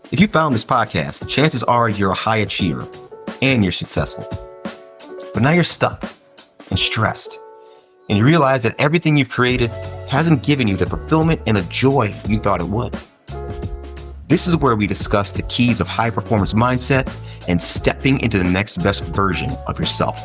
If you found this podcast, chances are you're a high achiever and you're successful. But now you're stuck and stressed, and you realize that everything you've created hasn't given you the fulfillment and the joy you thought it would. This is where we discuss the keys of high performance mindset and stepping into the next best version of yourself.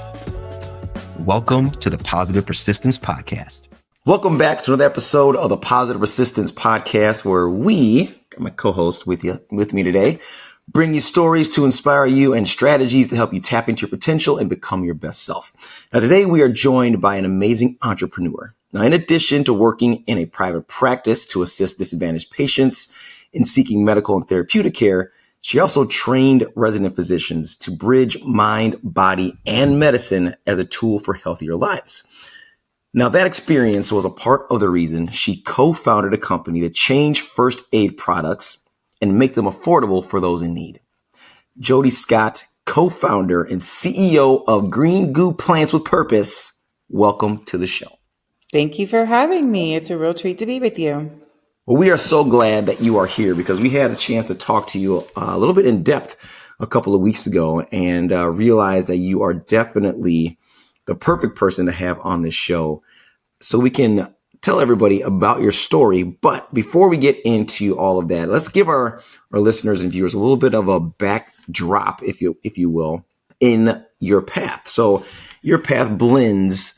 Welcome to the Positive Persistence Podcast. Welcome back to another episode of the Positive Persistence Podcast, where we, got my co-host with me today, bring you stories to inspire you and strategies to help you tap into your potential and become your best self. Now, today we are joined by an amazing entrepreneur. Now, in addition to working in a private practice to assist disadvantaged patients in seeking medical and therapeutic care, she also trained resident physicians to bridge mind, body, and medicine as a tool for healthier lives. Now, that experience was a part of the reason she co-founded a company to change first aid products and make them affordable for those in need. Jodi Scott, co-founder and CEO of Green Goo Plants with Purpose, welcome to the show. Thank you for having me. It's a real treat to be with you. Well, we are so glad that you are here because we had a chance to talk to you a little bit in depth a couple of weeks ago and realized that you are definitely the perfect person to have on this show so we can tell everybody about your story. But before we get into all of that, let's give our listeners and viewers a little bit of a backdrop, if you will, in your path. So your path blends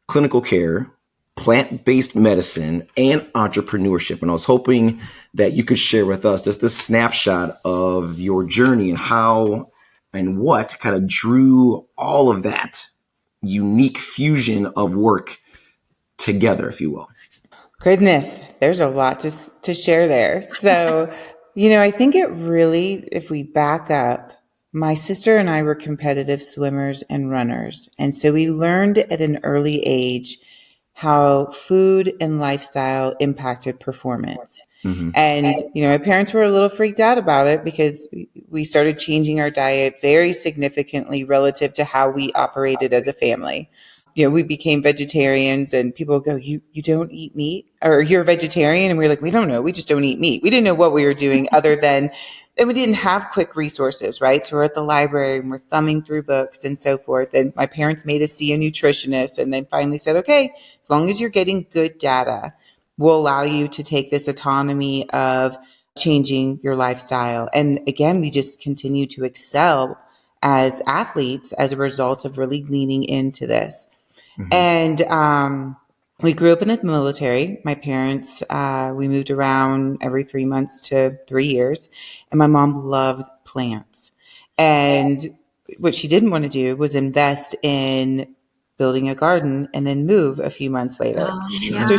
clinical care, plant-based medicine, and entrepreneurship. And I was hoping that you could share with us just a snapshot of your journey and how and what kind of drew all of that unique fusion of work together, if you will. Goodness, there's a lot to share there. So, I think it really, if we back up, my sister and I were competitive swimmers and runners. And so we learned at an early age how food and lifestyle impacted performance. Mm-hmm. And, my parents were a little freaked out about it because we started changing our diet very significantly relative to how we operated as a family. We became vegetarians and people go, you don't eat meat, or you're a vegetarian? And we're like, we don't know. We just don't eat meat. We didn't know what we were doing other than, and we didn't have quick resources, right? So we're at the library and we're thumbing through books and so forth. And my parents made us see a nutritionist and then finally said, okay, as long as you're getting good data, we'll allow you to take this autonomy of changing your lifestyle. And again, we just continue to excel as athletes as a result of really leaning into this. Mm-hmm. And we grew up in the military. My parents, we moved around every 3 months to 3 years. And my mom loved plants. And what she didn't want to do was invest in building a garden and then move a few months later. Yeah. So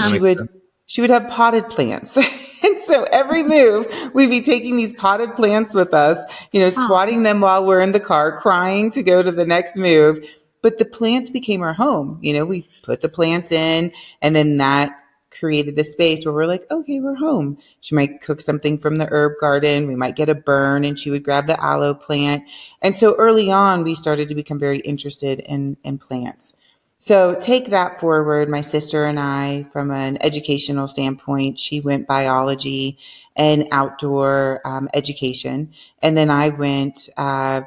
she would have potted plants. And so every move, we'd be taking these potted plants with us, swatting them while we're in the car, crying to go to the next move. But the plants became our home. We put the plants in, and then that created the space where we're like, okay, we're home. She might cook something from the herb garden. We might get a burn, and she would grab the aloe plant. And so early on, we started to become very interested in plants. So take that forward. My sister and I, from an educational standpoint, she went biology and outdoor education. And then I went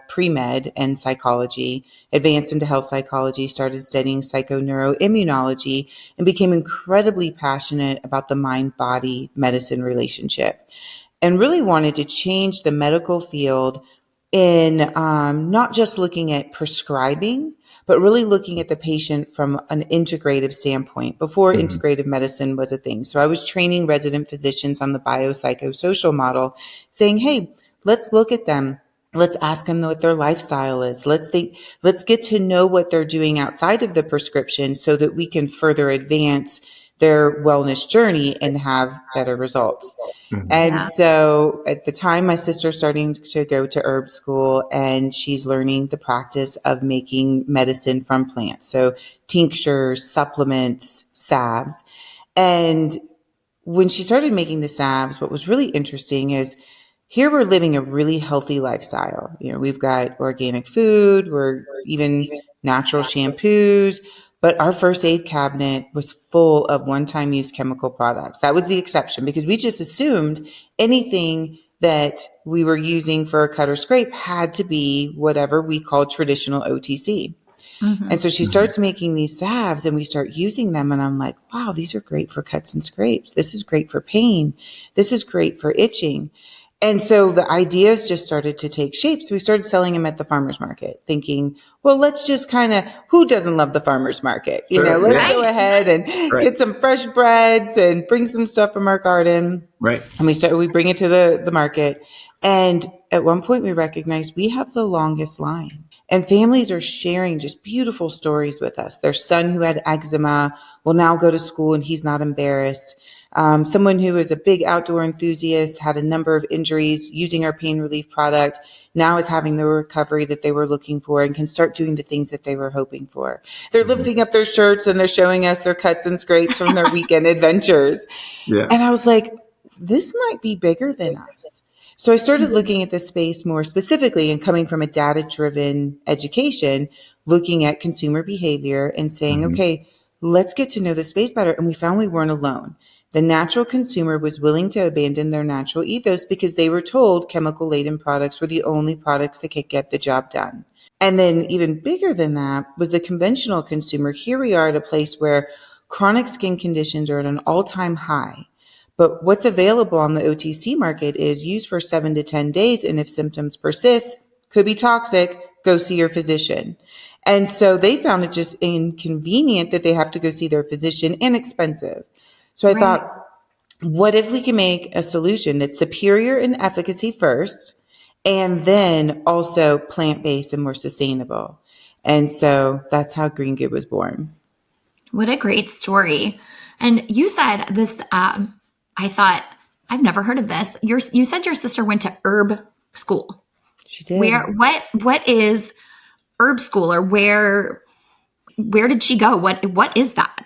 pre-med and psychology, advanced into health psychology, started studying psychoneuroimmunology, and became incredibly passionate about the mind-body medicine relationship. And really wanted to change the medical field in not just looking at prescribing, but really looking at the patient from an integrative standpoint before mm-hmm. integrative medicine was a thing. So I was training resident physicians on the biopsychosocial model, saying, hey, let's look at them. Let's ask them what their lifestyle is. Let's get to know what they're doing outside of the prescription so that we can further advance their wellness journey and have better results. Mm-hmm. And so at the time, my sister's starting to go to herb school and she's learning the practice of making medicine from plants. So tinctures, supplements, salves. And when she started making the salves, what was really interesting is here we're living a really healthy lifestyle. We've got organic food, we're even natural shampoos, but our first aid cabinet was full of one-time use chemical products. That was the exception because we just assumed anything that we were using for a cut or scrape had to be whatever we call traditional OTC. And so she starts making these salves and we start using them. And I'm like, wow, these are great for cuts and scrapes. This is great for pain. This is great for itching. And so the ideas just started to take shape. So we started selling them at the farmer's market, thinking, well, let's just kind of, who doesn't love the farmer's market? Let's go ahead and get some fresh breads and bring some stuff from our garden. Right. And we bring it to the market. And at one point we recognized we have the longest line. And families are sharing just beautiful stories with us. Their son who had eczema will now go to school and he's not embarrassed. Someone who is a big outdoor enthusiast, had a number of injuries using our pain relief product, now is having the recovery that they were looking for and can start doing the things that they were hoping for. They're lifting up their shirts and they're showing us their cuts and scrapes from their weekend adventures. Yeah. And I was like, this might be bigger than us. So I started looking at this space more specifically and coming from a data-driven education, looking at consumer behavior and saying, okay, let's get to know the space better. And we found we weren't alone. The natural consumer was willing to abandon their natural ethos because they were told chemical-laden products were the only products that could get the job done. And then even bigger than that was the conventional consumer. Here we are at a place where chronic skin conditions are at an all-time high. But what's available on the OTC market is used for 7 to 10 days. And if symptoms persist, could be toxic, go see your physician. And so they found it just inconvenient that they have to go see their physician and expensive. So I thought, what if we can make a solution that's superior in efficacy first and then also plant-based and more sustainable? And so that's how Green Goo was born. What a great story. And you said this, I thought, I've never heard of this. You said your sister went to herb school. She did. What is herb school, or where did she go? What is that?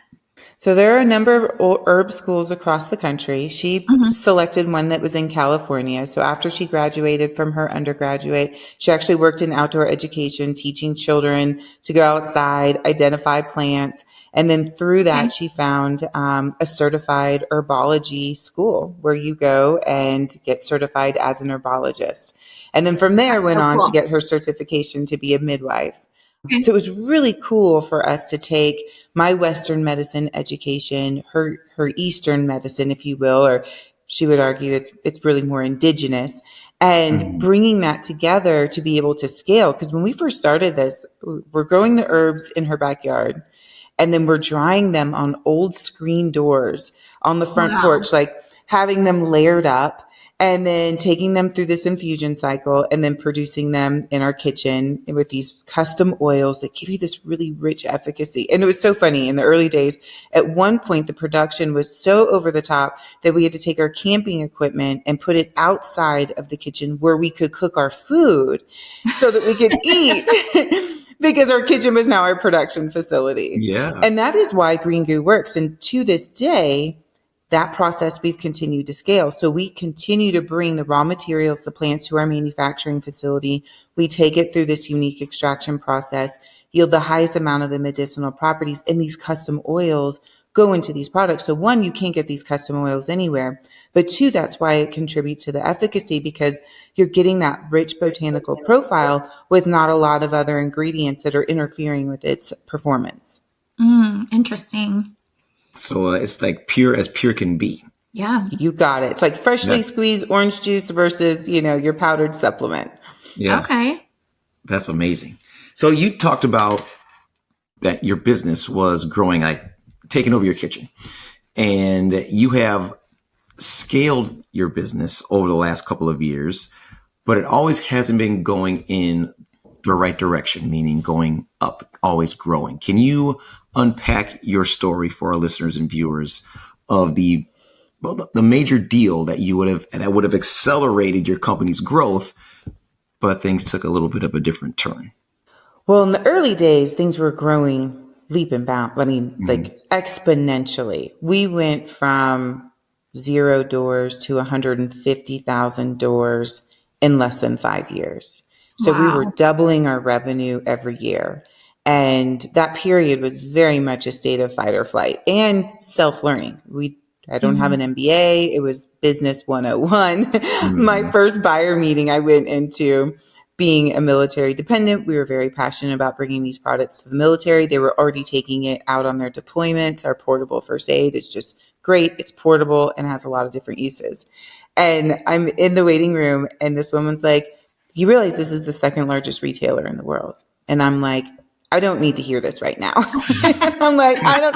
So there are a number of herb schools across the country. She selected one that was in California. So after she graduated from her undergraduate, she actually worked in outdoor education, teaching children to go outside, identify plants. And then through that, she found a certified herbology school where you go and get certified as an herbologist. And then from there, went on to get her certification to be a midwife. So it was really cool for us to take my Western medicine education, her Eastern medicine, if you will, or she would argue it's really more indigenous, and bringing that together to be able to scale. Because when we first started this, we're growing the herbs in her backyard, and then we're drying them on old screen doors on the front porch, like having them layered up. And then taking them through this infusion cycle and then producing them in our kitchen with these custom oils that give you this really rich efficacy. And it was so funny in the early days. At one point, the production was so over the top that we had to take our camping equipment and put it outside of the kitchen where we could cook our food so that we could eat. Because our kitchen was now our production facility. Yeah. And that is why Green Goo works. And to this day, that process we've continued to scale. So we continue to bring the raw materials, the plants, to our manufacturing facility. We take it through this unique extraction process, yield the highest amount of the medicinal properties, and these custom oils go into these products. So one, you can't get these custom oils anywhere. But two, that's why it contributes to the efficacy, because you're getting that rich botanical profile with not a lot of other ingredients that are interfering with its performance. Interesting. So it's like pure as pure can be. Yeah. You got it. It's like freshly squeezed orange juice versus, your powdered supplement. Yeah. Okay. That's amazing. So you talked about that your business was growing, like taking over your kitchen. And you have scaled your business over the last couple of years, but it always hasn't been going in the right direction, meaning going up, always growing. Can you unpack your story for our listeners and viewers of the major deal that would have accelerated your company's growth, but things took a little bit of a different turn? Well, in the early days, things were growing leap and bound. I mean, like exponentially. We went from 0 doors to 150,000 doors in less than 5 years. So we were doubling our revenue every year. And that period was very much a state of fight or flight and self-learning. We I don't have an MBA. It was business 101. My Mm-hmm. first buyer meeting, I went into being a military dependent. We were very passionate about bringing these products to the military. They were already taking it out on their deployments. Our portable first aid is just great. It's portable and has a lot of different uses. And I'm in the waiting room and this woman's like, you realize this is the second largest retailer in the world. And I'm like, I don't need to hear this right now. I'm like, I don't,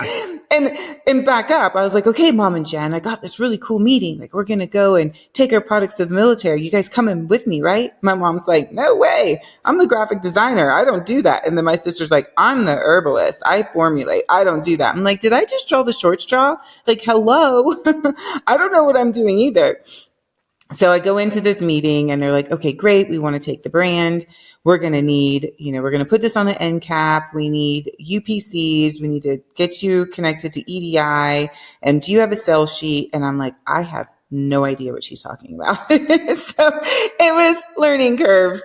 and back up. I was like, okay, Mom and Jen, I got this really cool meeting. Like, we're going to go and take our products to the military. You guys coming with me, right? My mom's like, no way. I'm the graphic designer. I don't do that. And then my sister's like, I'm the herbalist. I formulate. I don't do that. I'm like, did I just draw the short straw? Like, hello. I don't know what I'm doing either. So I go into this meeting and they're like, okay, great. We want to take the brand. We're going to need, we're going to put this on an end cap. We need UPCs. We need to get you connected to EDI. And do you have a sales sheet? And I'm like, I have no idea what she's talking about. So it was learning curves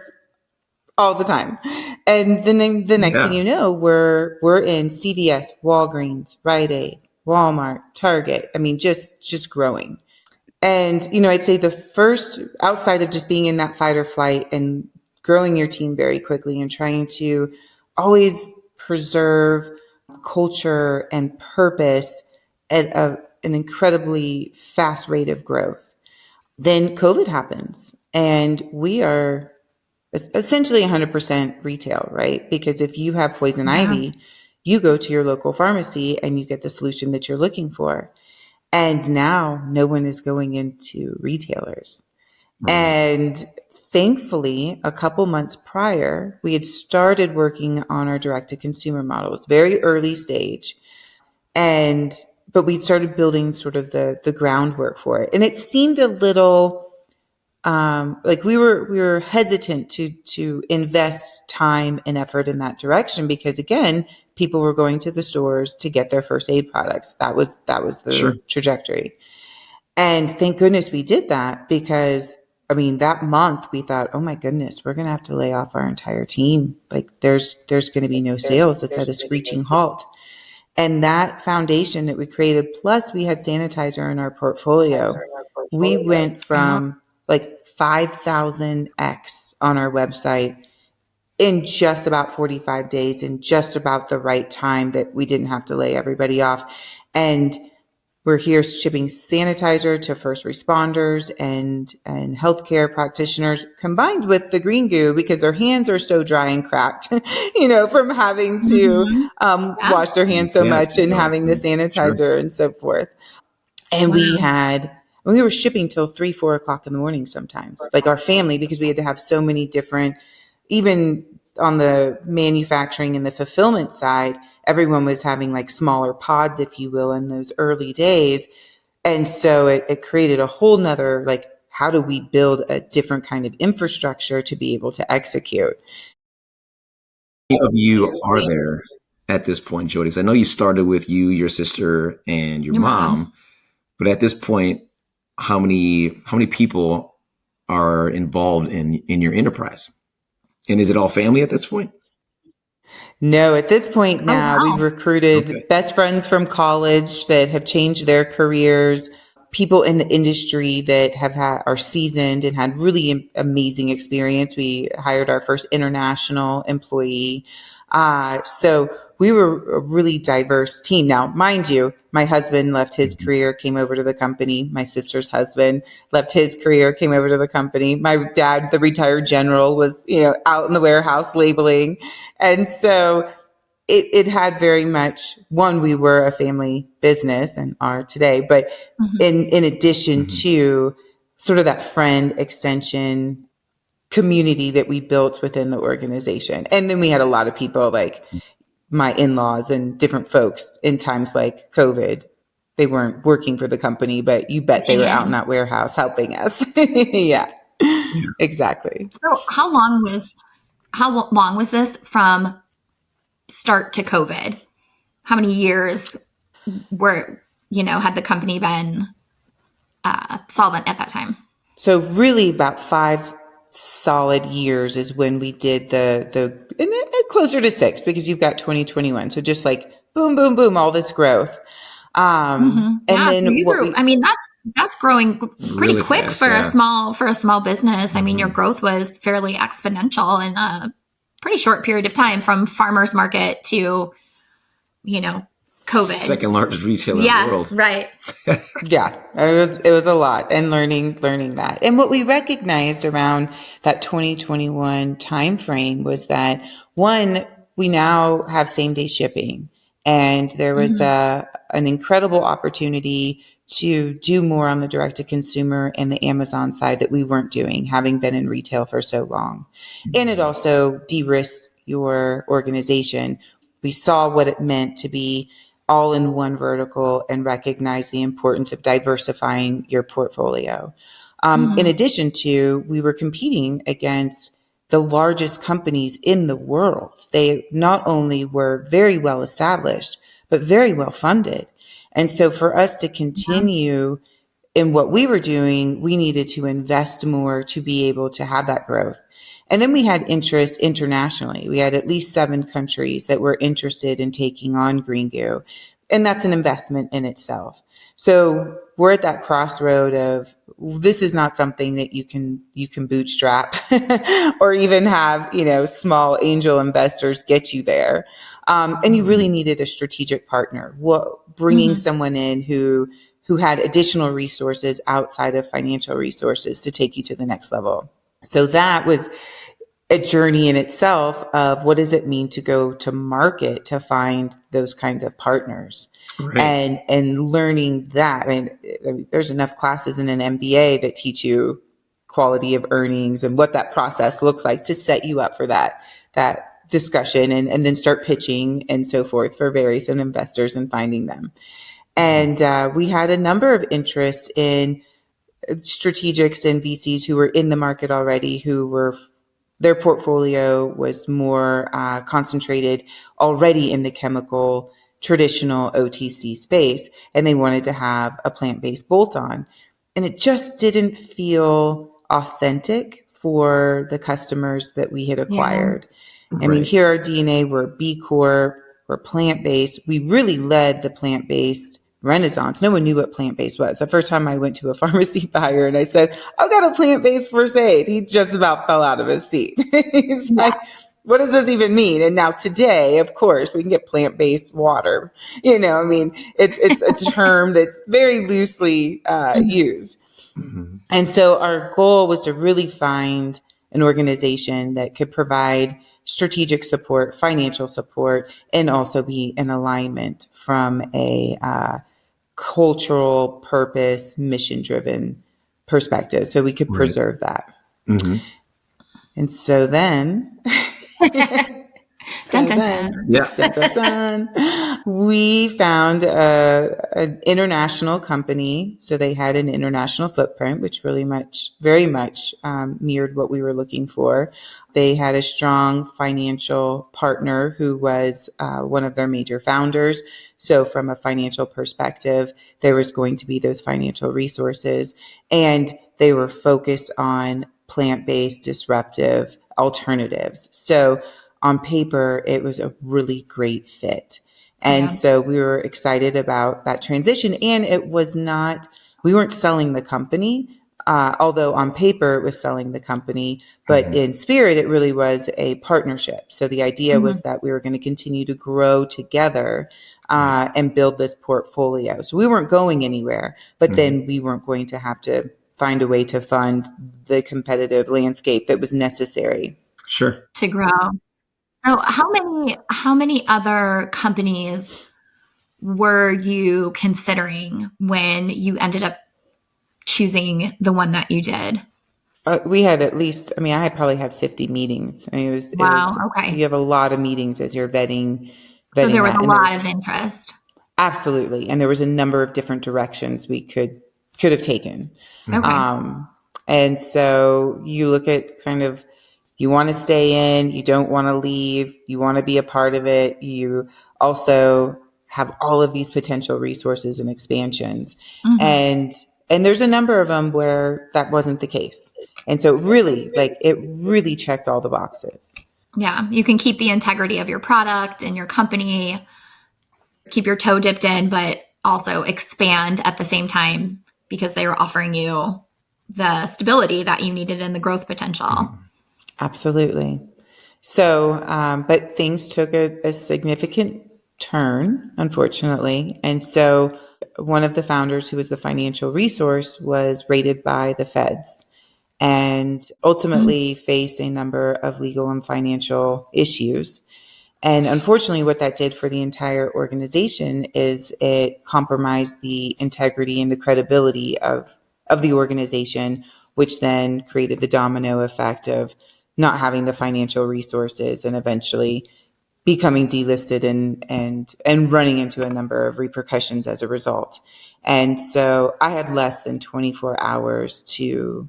all the time. And then the next thing you know, we're in CVS, Walgreens, Rite Aid, Walmart, Target. I mean, just growing. And, I'd say the first, outside of just being in that fight or flight and growing your team very quickly and trying to always preserve culture and purpose at an incredibly fast rate of growth. Then COVID happens and we are essentially 100% retail, right? Because if you have poison ivy, you go to your local pharmacy and you get the solution that you're looking for. And now no one is going into retailers. Right. And thankfully, a couple months prior, we had started working on our direct-to-consumer model. It's very early stage. But we'd started building sort of the groundwork for it. And it seemed a little like we were hesitant to invest time and effort in that direction because, again, people were going to the stores to get their first aid products. That was the trajectory. And thank goodness we did that because, that month we thought, oh my goodness, we're going to have to lay off our entire team. Like there's going to be no sales. It's at a screeching halt. And that foundation that we created, plus we had sanitizer in our portfolio, we went from like 5,000x on our website in just about 45 days, in just about the right time that we didn't have to lay everybody off. And we're here shipping sanitizer to first responders and healthcare practitioners, combined with the Green Goo because their hands are so dry and cracked, from having to wash their hands so much and having the sanitizer and so forth. And we were shipping till 3-4 o'clock in the morning sometimes, like our family, because we had to have so many different, even on the manufacturing and the fulfillment side, everyone was having like smaller pods, if you will, in those early days. And so it created a whole nother, like, how do we build a different kind of infrastructure to be able to execute? How many of you are there at this point, Jodi? I know you started with you, your sister, and your mom. But at this point, how many people are involved in your enterprise? And is it all family at this point? No, at this point now, we've recruited best friends from college that have changed their careers, people in the industry that are seasoned and had really amazing experience. We hired our first international employee. So we were a really diverse team. Now, mind you, my husband left his career, came over to the company. My sister's husband left his career, came over to the company. My dad, the retired general, was, out in the warehouse labeling. And so it had very much, one, we were a family business and are today, but in addition to sort of that friend extension community that we built within the organization. And then we had a lot of people like my in-laws and different folks in times like COVID. They weren't working for the company, but you bet they were out in that warehouse helping us. Yeah, exactly. So how long was this from start to COVID? How many years had the company been solvent at that time? So really about 5 solid years is when we did the closer to 6 because you've got 2021. So just like boom, boom, boom, all this growth. And Yeah, so then you what grew. we, I mean, that's growing pretty Really quick fast, for yeah. a small business. I mean, your growth was fairly exponential in a pretty short period of time, from farmers market to, you know, COVID. Second largest retailer in the Yeah, world. right. yeah, it was a lot, and learning that. And what we recognized around that 2021 timeframe was that, one, we now have same day shipping, and there was an incredible opportunity to do more on the direct to consumer and the Amazon side that we weren't doing, having been in retail for so long. And it also de-risked your organization. We saw what it meant to be all in one vertical and recognize the importance of diversifying your portfolio. In addition to, we were competing against the largest companies in the world. They not only were very well established, but very well funded. And so for us to continue in what we were doing, we needed to invest more to be able to have that growth. And then we had interest internationally. We had at least 7 countries that were interested in taking on Green Goo. And that's an investment in itself. So we're at that crossroad of, this is not something that you can bootstrap or even have, small angel investors get you there. And you really needed a strategic partner, bringing someone in who had additional resources outside of financial resources to take you to the next level. So that was a journey in itself of, what does it mean to go to market to find those kinds of partners, right, and learning that. I mean, there's enough classes in an MBA that teach you quality of earnings and what that process looks like to set you up for that discussion, and then start pitching and so forth for various investors and finding them. And we had a number of interests in strategics and VCs who were in the market already, their portfolio was more concentrated already in the chemical, traditional OTC space, and they wanted to have a plant-based bolt-on. And it just didn't feel authentic for the customers that we had acquired. Yeah. I mean, here our DNA, we're B Corp, we're plant-based. We really led the plant-based renaissance. No one knew what plant-based was. The first time I went to a pharmacy buyer and I said, I've got a plant-based first aid, he just about fell out of his seat. He's like, what does this even mean? And now today, of course, we can get plant-based water. I mean, it's a term that's very loosely used. And so our goal was to really find an organization that could provide strategic support, financial support, and also be in alignment from a cultural purpose, mission-driven perspective, so we could preserve that. And so then, dun, dun, dun. Dun, dun, dun, we found an international company. So they had an international footprint, which very much mirrored what we were looking for. They had a strong financial partner who was one of their major founders. So from a financial perspective, there was going to be those financial resources, and they were focused on plant-based disruptive alternatives. So on paper, it was a really great fit. And so we were excited about that transition. And we weren't selling the company, although on paper it was selling the company, but in spirit, it really was a partnership. So the idea was that we were going to continue to grow together and build this portfolio. So we weren't going anywhere, but then we weren't going to have to find a way to fund the competitive landscape that was necessary. Sure. To grow. So how many other companies were you considering when you ended up choosing the one that you did? We had at least, I probably had 50 meetings. Okay. You have a lot of meetings as you're vetting. So there was a lot of interest. Absolutely. And there was a number of different directions we could have taken. Okay. And so you look at kind of, you want to stay in, you don't want to leave, you want to be a part of it. You also have all of these potential resources and expansions. And there's a number of them where that wasn't the case. And so it really checked all the boxes. Yeah. You can keep the integrity of your product and your company, keep your toe dipped in, but also expand at the same time because they were offering you the stability that you needed and the growth potential. Absolutely. So, but things took a significant turn, unfortunately. And so one of the founders, who was the financial resource, was raided by the feds and ultimately faced a number of legal and financial issues. And unfortunately, what that did for the entire organization is it compromised the integrity and the credibility of the organization, which then created the domino effect of not having the financial resources and eventually becoming delisted and running into a number of repercussions as a result. And so I had less than 24 hours to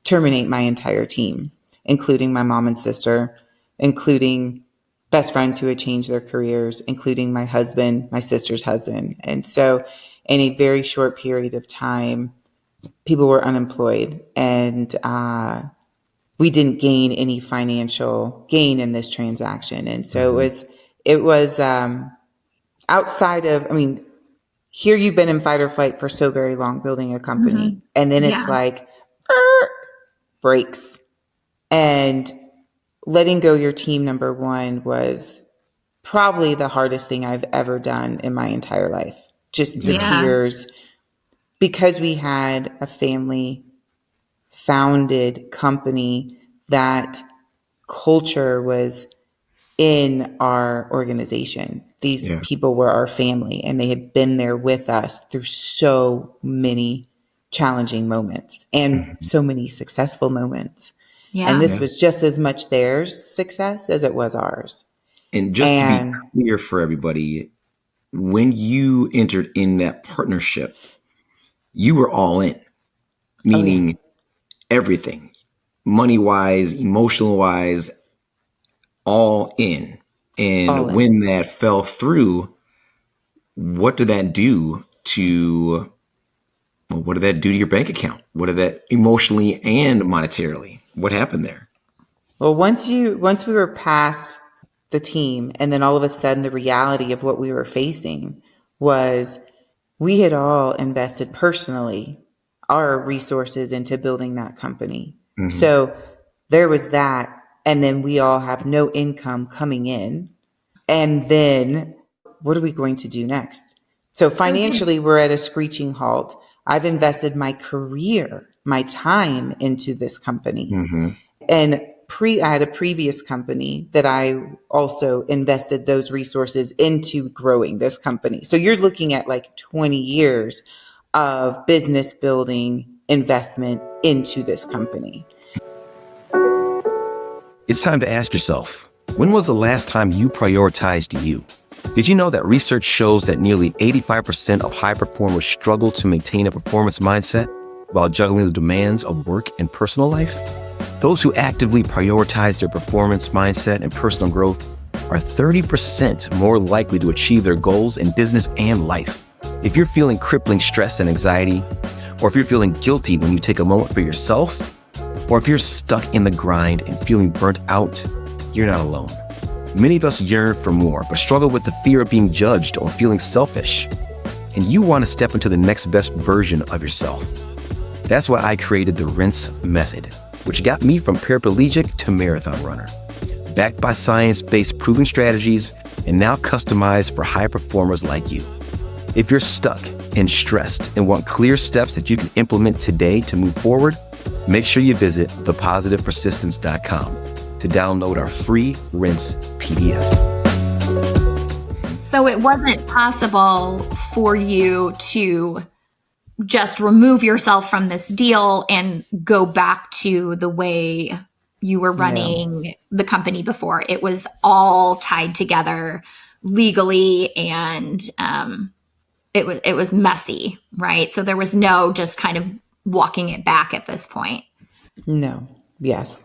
terminate my entire team, including my mom and sister, including best friends who had changed their careers, including my husband, my sister's husband. And so in a very short period of time, people were unemployed, and we didn't gain any financial gain in this transaction. And so it was outside of, I mean, here you've been in fight or flight for so very long building a company. And then it's like, breaks. And letting go your team, number one, was probably the hardest thing I've ever done in my entire life. Just the tears, because we had a family founded company that culture was in our organization. These people were our family, and they had been there with us through so many challenging moments and so many successful moments. And this was just as much theirs success as it was ours. And just to be clear for everybody, when you entered in that partnership, you were all in, meaning everything, money-wise, emotional-wise, all in. And when that fell through, what did that do to your bank account? What did that emotionally and monetarily? What happened there? Well, once we were past the team, and then all of a sudden the reality of what we were facing was we had all invested personally our resources into building that company. So there was that. And then we all have no income coming in. And then what are we going to do next? So financially, we're at a screeching halt. I've invested my career, my time into this company. And I had a previous company that I also invested those resources into growing this company. So you're looking at like 20 years of business building investment into this company. It's time to ask yourself, when was the last time you prioritized you? Did you know that research shows that nearly 85% of high performers struggle to maintain a performance mindset while juggling the demands of work and personal life? Those who actively prioritize their performance mindset and personal growth are 30% more likely to achieve their goals in business and life. If you're feeling crippling stress and anxiety, or if you're feeling guilty when you take a moment for yourself, or if you're stuck in the grind and feeling burnt out, you're not alone. Many of us yearn for more, but struggle with the fear of being judged or feeling selfish. And you want to step into the next best version of yourself. That's why I created the Rinse Method, which got me from paraplegic to marathon runner. Backed by science-based proven strategies and now customized for high performers like you. If you're stuck and stressed and want clear steps that you can implement today to move forward, make sure you visit thepositivepersistence.com to download our free Rinse PDF. So it wasn't possible for you to just remove yourself from this deal and go back to the way you were running the company before. It was all tied together legally, and it was messy, right? So there was no just kind of walking it back at this point. No. Yes.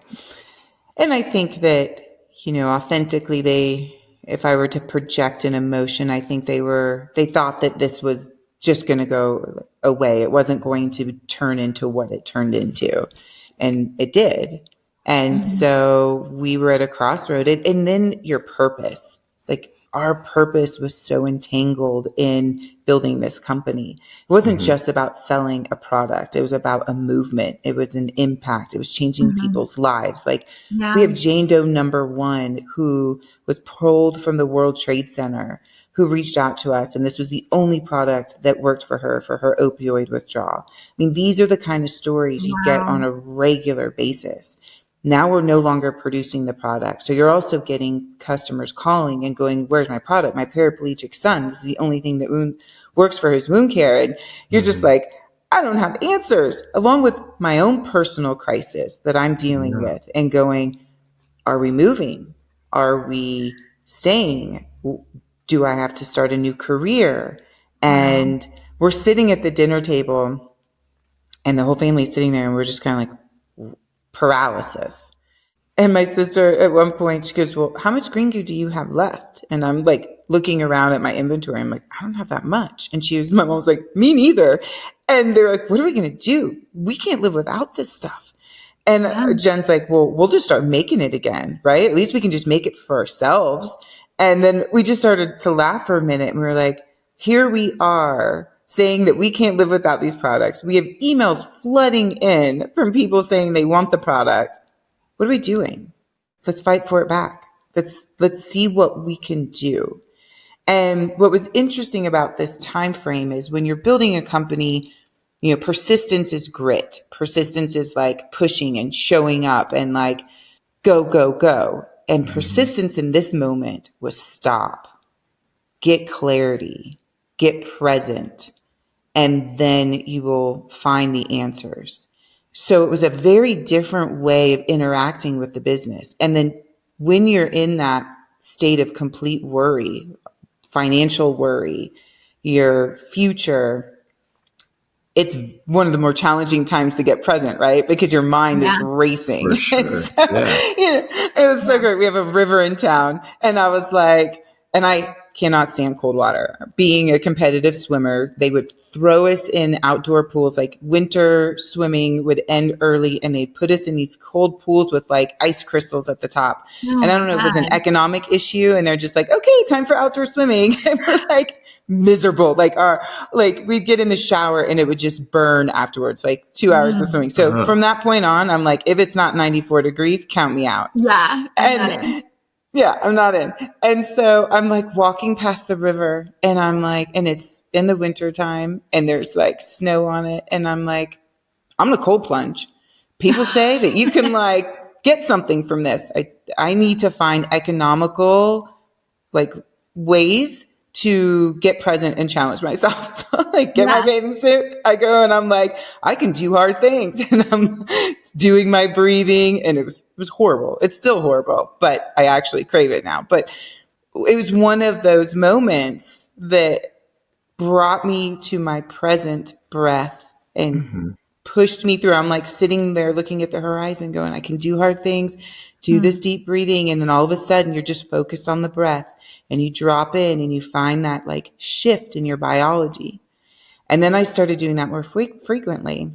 And I think that, authentically, if I were to project an emotion, I think they thought that this was just going to go away. It wasn't going to turn into what it turned into. And it did. And so we were at a crossroad. And then your purpose, like our purpose was so entangled in building this company. It wasn't just about selling a product. It was about a movement. It was an impact. It was changing people's lives. Like we have Jane Doe #1 who was pulled from the World Trade Center, who reached out to us. And this was the only product that worked for her opioid withdrawal. I mean, these are the kind of stories you get on a regular basis. Now we're no longer producing the product. So you're also getting customers calling and going, where's my product? My paraplegic son, this is the only thing that works for his wound care. And you're just like, I don't have answers, along with my own personal crisis that I'm dealing with and going, are we moving? Are we staying? Do I have to start a new career? And we're sitting at the dinner table and the whole family's sitting there and we're just kind of like paralysis. And my sister at one point, she goes, well, how much green goo do you have left? And I'm like looking around at my inventory. I'm like, I don't have that much. And my mom was like, me neither. And they're like, what are we going to do? We can't live without this stuff. And Jen's like, well, we'll just start making it again, right? At least we can just make it for ourselves. And then we just started to laugh for a minute and we were like, here we are saying that we can't live without these products. We have emails flooding in from people saying they want the product. What are we doing? Let's fight for it back. Let's see what we can do. And what was interesting about this time frame is when you're building a company, you know, persistence is grit. Persistence is like pushing and showing up and like go, go, go. And persistence in this moment was stop, get clarity, get present, and then you will find the answers. So it was a very different way of interacting with the business. And then when you're in that state of complete worry, financial worry, your future, it's one of the more challenging times to get present, right? Because your mind is racing. For sure. So, it was so great. We have a river in town. And I was like, and I cannot stand cold water. Being a competitive swimmer, they would throw us in outdoor pools, like winter swimming would end early and they'd put us in these cold pools with like ice crystals at the top. And I don't know if it was an economic issue and they're just like, okay, time for outdoor swimming. And we're like miserable. We'd get in the shower and it would just burn afterwards, like 2 hours of swimming. So from that point on, I'm like, if it's not 94 degrees, count me out. Yeah. I'm not in. And so I'm like walking past the river and I'm like, and it's in the winter time and there's like snow on it. And I'm like, I'm gonna cold plunge. People say that you can like get something from this. I need to find economical like ways to get present and challenge myself. So like get my bathing suit. I go and I'm like, I can do hard things. And I'm doing my breathing and it was horrible. It's still horrible, but I actually crave it now. But it was one of those moments that brought me to my present breath and pushed me through. I'm like sitting there looking at the horizon going, I can do hard things, do this deep breathing. And then all of a sudden you're just focused on the breath and you drop in and you find that like shift in your biology. And then I started doing that more frequently.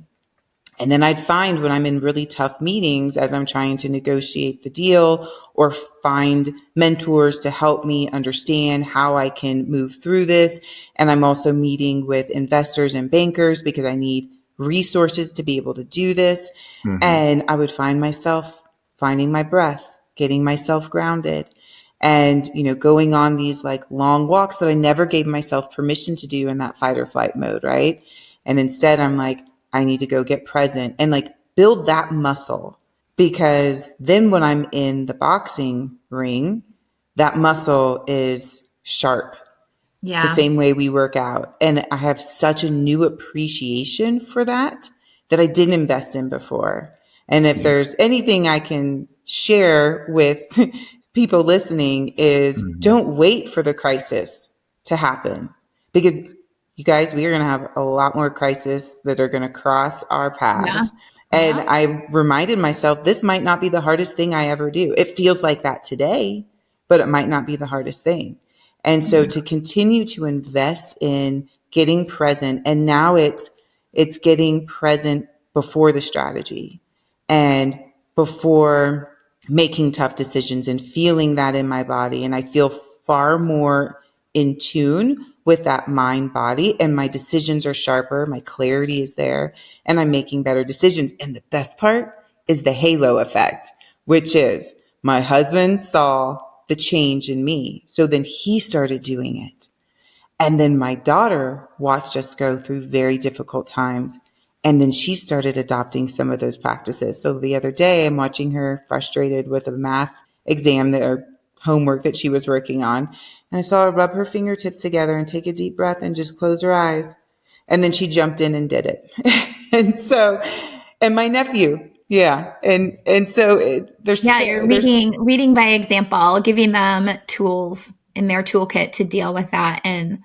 And then I'd find when I'm in really tough meetings, as I'm trying to negotiate the deal or find mentors to help me understand how I can move through this. And I'm also meeting with investors and bankers because I need resources to be able to do this. And I would find myself finding my breath, getting myself grounded. And, going on these like long walks that I never gave myself permission to do in that fight or flight mode. Right. And instead I'm like, I need to go get present and like build that muscle, because then when I'm in the boxing ring, that muscle is sharp. The same way we work out. And I have such a new appreciation for that I didn't invest in before. And if there's anything I can share with people listening is don't wait for the crisis to happen, because you guys, we are going to have a lot more crises that are going to cross our paths. And I reminded myself, this might not be the hardest thing I ever do. It feels like that today, but it might not be the hardest thing. And so to continue to invest in getting present, and now it's getting present before the strategy and before making tough decisions and feeling that in my body. And I feel far more in tune with that mind body, and my decisions are sharper, my clarity is there, and I'm making better decisions. And the best part is the halo effect, which is my husband saw the change in me. So then he started doing it. And then my daughter watched us go through very difficult times. And then she started adopting some of those practices. So the other day, I'm watching her frustrated with a math exam or homework that she was working on. And I saw her rub her fingertips together and take a deep breath and just close her eyes. And then she jumped in and did it. And my nephew, yeah. And so You're leading by example, giving them tools in their toolkit to deal with that. And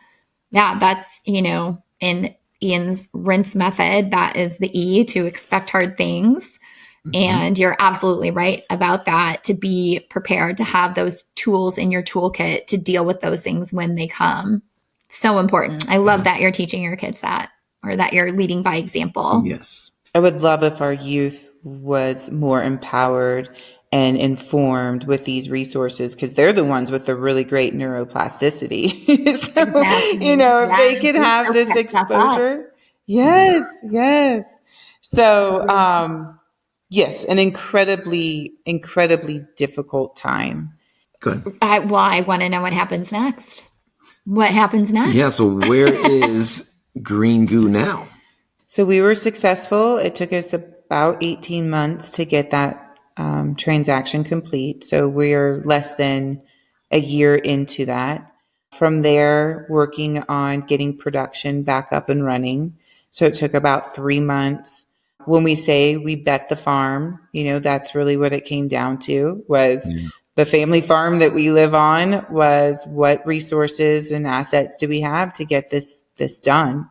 yeah, that's, in Ian's rinse method, that is the E, to expect hard things. And you're absolutely right about that, to be prepared to have those tools in your toolkit to deal with those things when they come. So important. I love that you're teaching your kids that, or that you're leading by example. Yes. I would love if our youth was more empowered and informed with these resources, because they're the ones with the really great neuroplasticity. So, Exactly. if they could have this exposure. Yes. So, yes, an incredibly, incredibly difficult time. Good. I want to know what happens next. What happens next? Yeah. So where is Green Goo now? So we were successful. It took us about 18 months to get that transaction complete. So we're less than a year into that. From there, working on getting production back up and running. So it took about 3 months. When we say we bet the farm, that's really what it came down to, was the family farm that we live on, was what resources and assets do we have to get this done.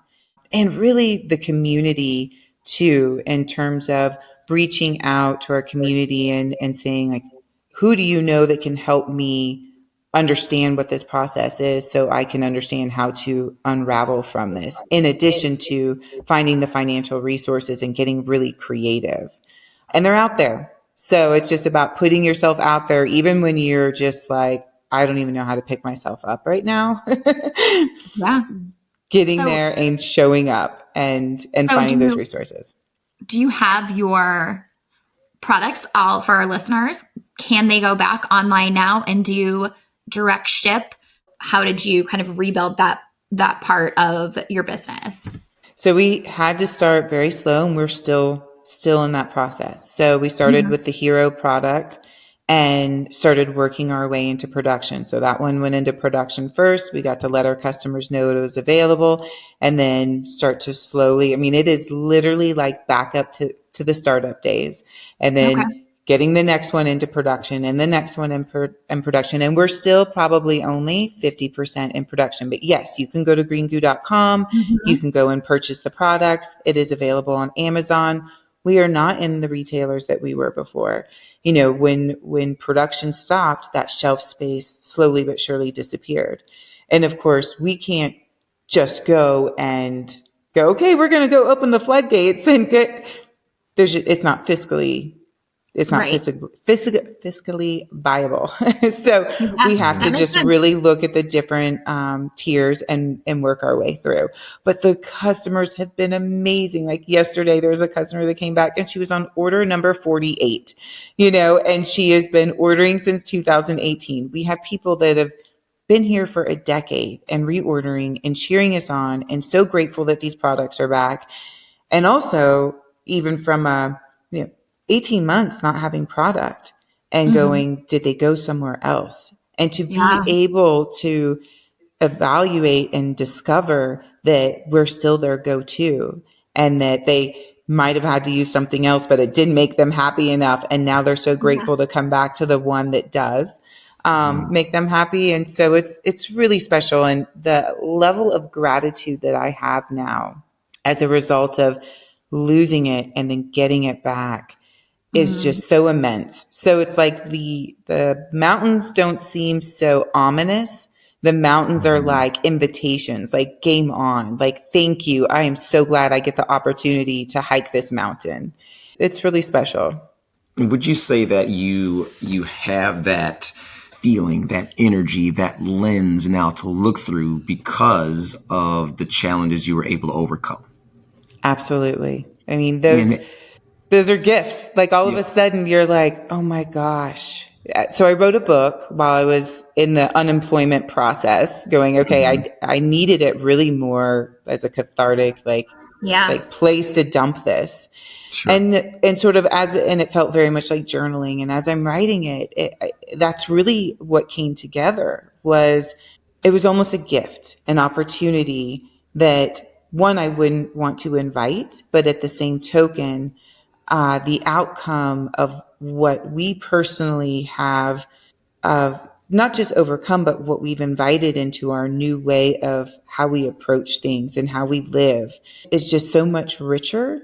And really the community too, in terms of reaching out to our community and saying, like, who do you know that can help me understand what this process is, so I can understand how to unravel from this, in addition to finding the financial resources and getting really creative. And they're out there. So it's just about putting yourself out there, even when you're just like, I don't even know how to pick myself up right now. Yeah. Getting there and showing up and finding those resources. Do you have your products all for our listeners? Can they go back online now and do direct ship? How did you kind of rebuild that part of your business? So we had to start very slow, and we're still in that process. So we started with the hero product and started working our way into production. So that one went into production first. We got to let our customers know it was available, and then start to slowly, it is literally like back up to the startup days, and then getting the next one into production and the next one in production. And we're still probably only 50% in production. But yes, you can go to greengoo.com. You can go and purchase the products. It is available on Amazon. We are not in the retailers that we were before. When production stopped, that shelf space slowly but surely disappeared. And of course, we can't just go, okay, we're going to go open the floodgates and it's not fiscally viable. So we have to just really look at the different tiers and work our way through. But the customers have been amazing. Like yesterday, there was a customer that came back and she was on order number 48, and she has been ordering since 2018. We have people that have been here for a decade and reordering and cheering us on, and so grateful that these products are back. And also, even from 18 months not having product and going, did they go somewhere else? And to be able to evaluate and discover that we're still their go-to, and that they might have had to use something else, but it didn't make them happy enough. And now they're so grateful to come back to the one that does make them happy. And so it's really special. And the level of gratitude that I have now as a result of losing it and then getting it back is just so immense. So it's like the mountains don't seem so ominous. The mountains are like invitations, like game on, like, thank you. I am so glad I get the opportunity to hike this mountain. It's really special. Would you say that you have that feeling, that energy, that lens now to look through because of the challenges you were able to overcome. Absolutely. I mean, And those are gifts. Like all of yeah. a sudden you're like, oh my gosh. So I wrote a book while I was in the unemployment process going, okay, I needed it really more as a cathartic, Yeah. like place to dump this. Sure. And sort of and it felt very much like journaling. And as I'm writing that's really what came together it was almost a gift, an opportunity that one, I wouldn't want to invite, but at the same token, the outcome of what we personally have not just overcome, but what we've invited into our new way of how we approach things and how we live is just so much richer.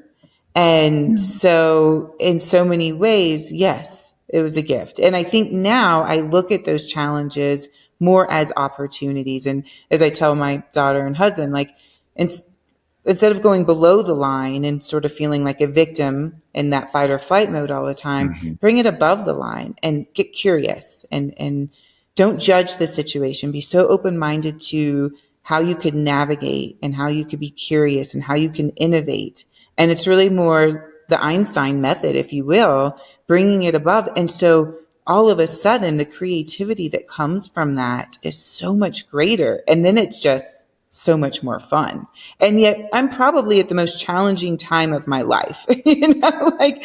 And so in so many ways, yes, it was a gift. And I think now I look at those challenges more as opportunities. And as I tell my daughter and husband, like, instead of going below the line and sort of feeling like a victim in that fight or flight mode all the time, bring it above the line and get curious and don't judge the situation. Be so open-minded to how you could navigate and how you could be curious and how you can innovate. And it's really more the Einstein method, if you will, bringing it above. And so all of a sudden, the creativity that comes from that is so much greater. And then it's just so much more fun. And yet I'm probably at the most challenging time of my life, like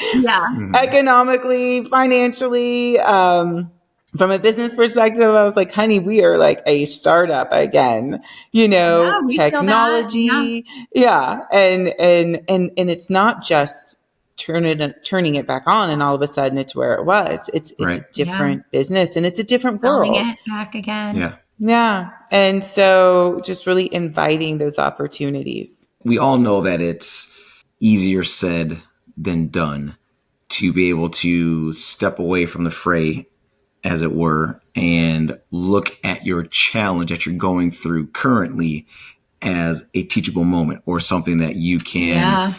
economically, financially, from a business perspective. I was like, honey, we are like a startup again, Yeah, we feel that. technology. Yeah. And it's not just turning it back on and all of a sudden it's where it was. It's a different business and it's a different Building world. it back again. Yeah. Yeah. And so just really inviting those opportunities. We all know that it's easier said than done to be able to step away from the fray, as it were, and look at your challenge that you're going through currently as a teachable moment or something that you can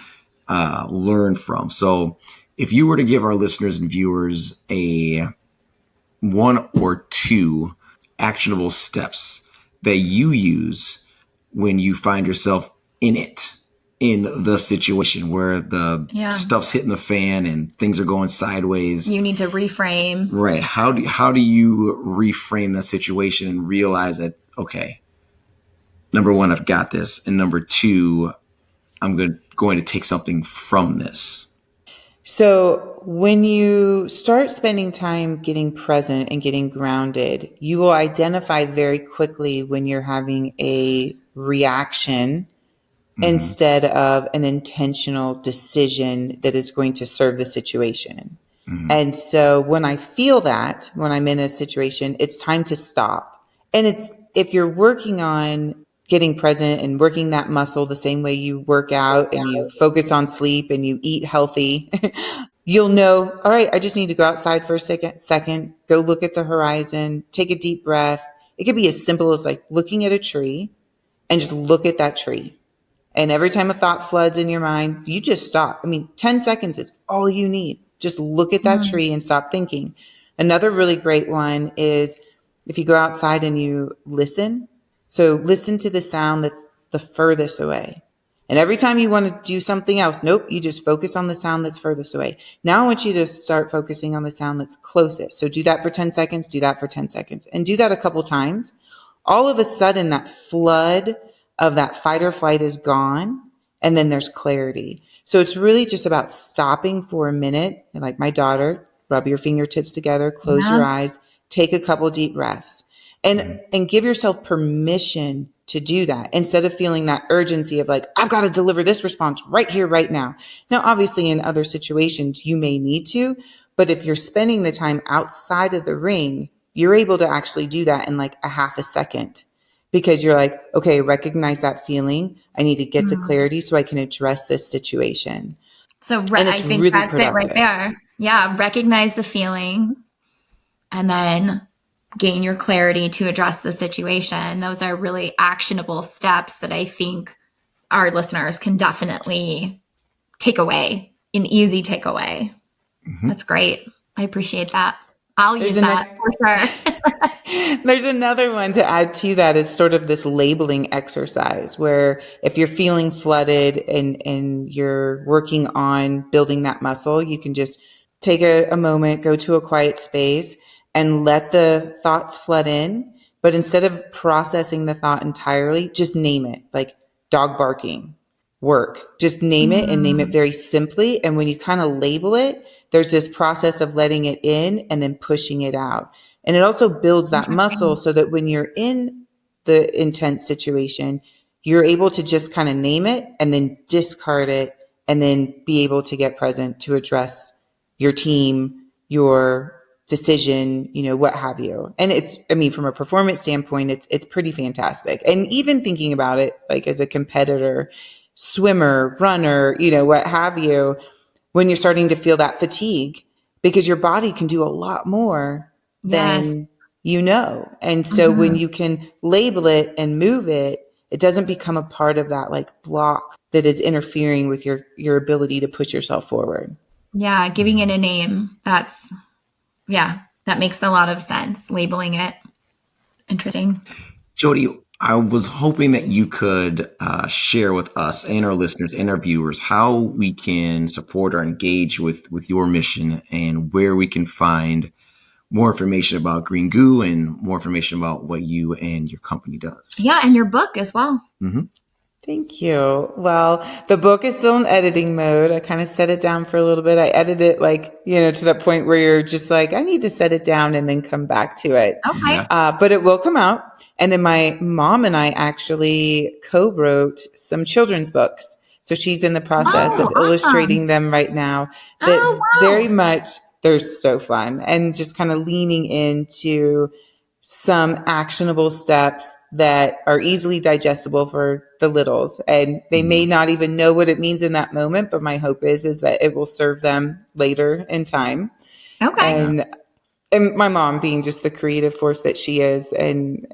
learn from. So if you were to give our listeners and viewers a one or two actionable steps that you use when you find yourself in the situation where the stuff's hitting the fan and things are going sideways. You need to reframe. Right. How do you reframe that situation and realize that, okay, number one, I've got this. And number two, I'm going to take something from this. So when you start spending time getting present and getting grounded, you will identify very quickly when you're having a reaction instead of an intentional decision that is going to serve the situation. And so when I feel that, when I'm in a situation, it's time to stop. And if you're working on getting present and working that muscle the same way you work out and you focus on sleep and you eat healthy, you'll know, all right, I just need to go outside for a second, go look at the horizon, take a deep breath. It could be as simple as like looking at a tree and just look at that tree. And every time a thought floods in your mind, you just stop. I mean, 10 seconds is all you need. Just look at that tree and stop thinking. Another really great one is if you go outside and you listen. So listen to the sound that's the furthest away. And every time you want to do something else, nope, you just focus on the sound that's furthest away. Now I want you to start focusing on the sound that's closest. So do that for 10 seconds, do that for 10 seconds, and do that a couple times. All of a sudden, that flood of that fight or flight is gone, and then there's clarity. So it's really just about stopping for a minute, and like my daughter, rub your fingertips together, close your eyes, take a couple deep breaths, and give yourself permission to do that instead of feeling that urgency of like, I've got to deliver this response right here, right now. Now, obviously, in other situations, you may need to, but if you're spending the time outside of the ring, you're able to actually do that in like a half a second. Because you're like, okay, recognize that feeling. I need to get to clarity so I can address this situation. So I think really that's productive. it right there. Yeah. Recognize the feeling and then gain your clarity to address the situation. Those are really actionable steps that I think our listeners can definitely take away, an easy takeaway. That's great. I appreciate that. I'll There's use the that next for sure. There's another one to add to that is sort of this labeling exercise where if you're feeling flooded and you're working on building that muscle, you can just take a moment, go to a quiet space and let the thoughts flood in. But instead of processing the thought entirely, just name it, like dog barking, work. Just name it and name it very simply. And when you kind of label it, there's this process of letting it in and then pushing it out. And it also builds that muscle so that when you're in the intense situation, you're able to just kind of name it and then discard it and then be able to get present to address your team, your decision, what have you. And from a performance standpoint, it's pretty fantastic. And even thinking about it, like as a competitor, swimmer, runner, what have you, when you're starting to feel that fatigue, because your body can do a lot more Yes. than And so when you can label it and move it, it doesn't become a part of that like block that is interfering with your ability to push yourself forward. Yeah. Giving it a name. That makes a lot of sense. Labeling it. Interesting. Jodi, I was hoping that you could share with us and our listeners and our viewers how we can support or engage with your mission and where we can find more information about Green Goo and more information about what you and your company does. Yeah, and your book as well. Mm-hmm. Thank you. Well, the book is still in editing mode. I kind of set it down for a little bit. I edit it to the point where you're just like, I need to set it down and then come back to it. Okay. But it will come out. And then my mom and I actually co-wrote some children's books. So she's in the process of illustrating them right now. Very much, they're so fun. And just kind of leaning into some actionable steps that are easily digestible for the littles. And they may not even know what it means in that moment, but my hope is that it will serve them later in time. Okay. And my mom being just the creative force that she is. And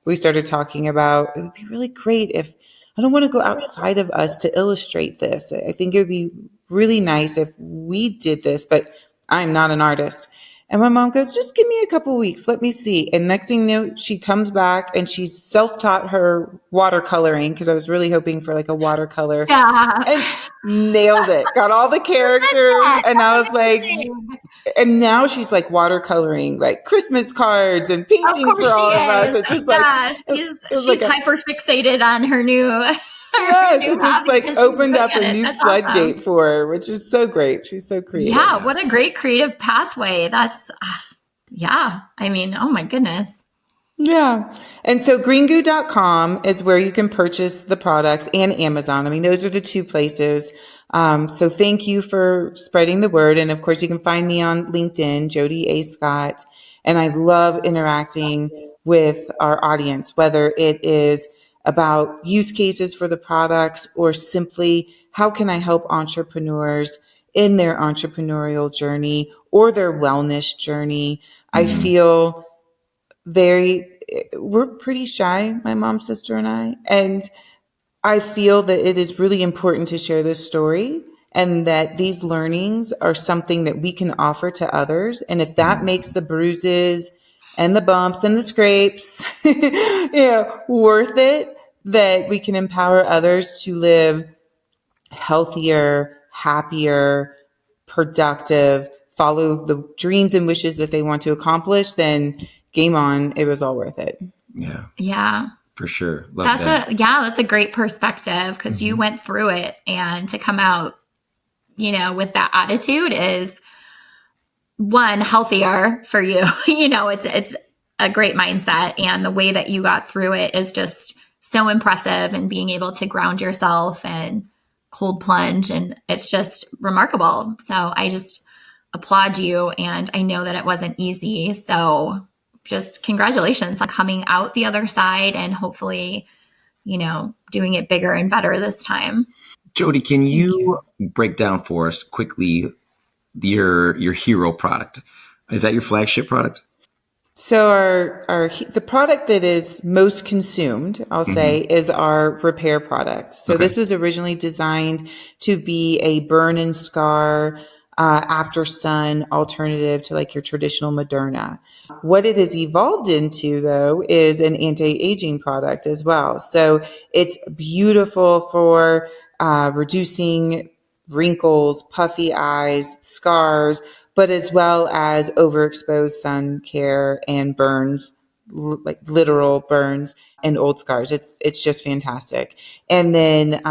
we started talking about, it would be really great if I don't want to go outside of us to illustrate this. I think it would be really nice if we did this, but I'm not an artist. And my mom goes, just give me a couple weeks. Let me see. And next thing you know, she comes back and she's self-taught her watercoloring because I was really hoping for like a watercolor. Yeah. And nailed it. Got all the characters. And I was like, and now she's like watercoloring like Christmas cards and paintings for all of us. It's just she's hyper fixated on her new. It just like opened up a new floodgate for her, which is so great. She's so creative. Yeah, what a great creative pathway. That's, oh my goodness. Yeah. And so greengoo.com is where you can purchase the products, and Amazon. Those are the two places. So thank you for spreading the word. And of course, you can find me on LinkedIn, Jodi A. Scott. And I love interacting with our audience, whether it is about use cases for the products or simply how can I help entrepreneurs in their entrepreneurial journey or their wellness journey. I feel we're pretty shy, my mom, sister, and I. And I feel that it is really important to share this story and that these learnings are something that we can offer to others. And if that makes the bruises and the bumps and the scrapes, worth it, that we can empower others to live healthier, happier, productive, follow the dreams and wishes that they want to accomplish, then game on. It was all worth it. Yeah. Yeah. For sure. That's a great perspective because you went through it, and to come out, with that attitude is one, healthier for you. It's a great mindset, and the way that you got through it is just so impressive, and being able to ground yourself and cold plunge, and it's just remarkable. So I just applaud you, and I know that it wasn't easy. So just congratulations on coming out the other side and hopefully, doing it bigger and better this time. Jodi, can you break down for us quickly your hero product? Is that your flagship product? So the product that is most consumed, I'll say, is our repair product. So this was originally designed to be a burn and scar after sun alternative to like your traditional Moderna. What it has evolved into, though, is an anti-aging product as well. So it's beautiful for reducing wrinkles, puffy eyes, scars, but as well as overexposed sun care and burns, like literal burns and old scars. It's just fantastic. And then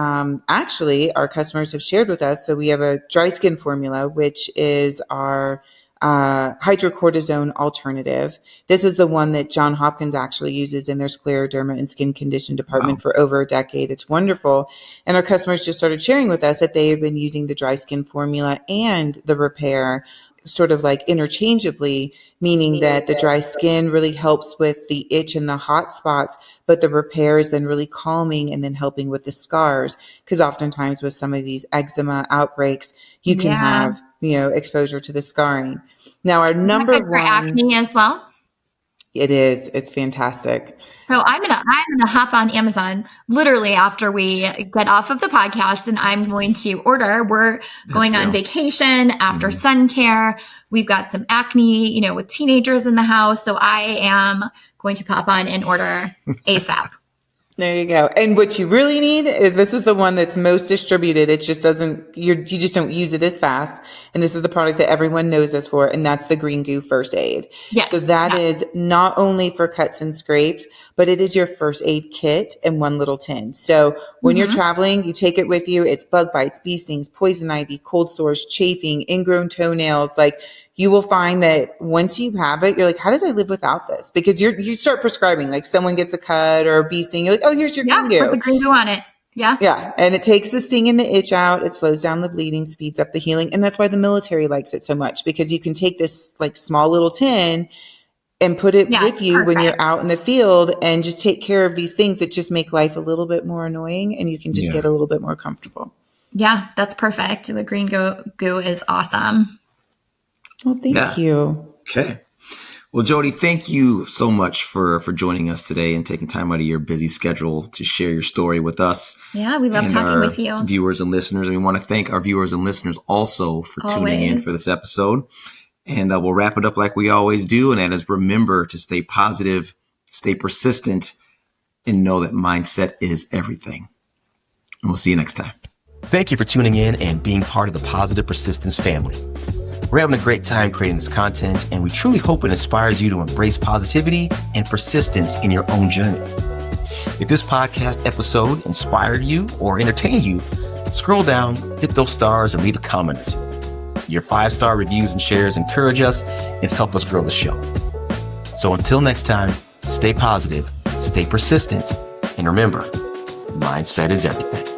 actually our customers have shared with us, so we have a dry skin formula, which is our hydrocortisone alternative. This is the one that John Hopkins actually uses in their scleroderma and skin condition department for over a decade. It's wonderful. And our customers just started sharing with us that they have been using the dry skin formula and the repair sort of like interchangeably, meaning that the dry skin really helps with the itch and the hot spots, but the repair has been really calming and then helping with the scars. Because oftentimes with some of these eczema outbreaks, you can have, exposure to the scarring. Now, our number for one acne as well. It's fantastic. So I'm gonna hop on Amazon literally after we get off of the podcast, and I'm going to order. We're going on vacation after sun care. We've got some acne, with teenagers in the house. So I am going to pop on and order ASAP. There you go. And what you really need is, this is the one that's most distributed. It just doesn't, you just don't use it as fast. And this is the product that everyone knows us for. And that's the Green Goo First Aid. Yes. So that is not only for cuts and scrapes, but it is your first aid kit in one little tin. So when you're traveling, you take it with you. It's bug bites, bee stings, poison ivy, cold sores, chafing, ingrown toenails. Like, you will find that once you have it, you're like, how did I live without this? Because you start prescribing, like someone gets a cut or a bee sting. You're like, oh, here's your Green Goo. Put the Green Goo on it. Yeah. Yeah. And it takes the sting and the itch out. It slows down the bleeding, speeds up the healing. And that's why the military likes it so much, because you can take this like small little tin and put it with you when you're out in the field and just take care of these things that just make life a little bit more annoying, and you can just get a little bit more comfortable. Yeah, that's perfect. The Green Goo is awesome. Well, thank you. Okay. Well, Jodi, thank you so much for joining us today and taking time out of your busy schedule to share your story with us. Yeah, we love talking with you. Viewers and listeners. And we want to thank our viewers and listeners also for tuning in for this episode. And we'll wrap it up like we always do. And that is, remember to stay positive, stay persistent, and know that mindset is everything. And we'll see you next time. Thank you for tuning in and being part of the Positive Persistence family. We're having a great time creating this content, and we truly hope it inspires you to embrace positivity and persistence in your own journey. If this podcast episode inspired you or entertained you, scroll down, hit those stars, and leave a comment or two. Your 5-star reviews and shares encourage us and help us grow the show. So until next time, stay positive, stay persistent, and remember, mindset is everything.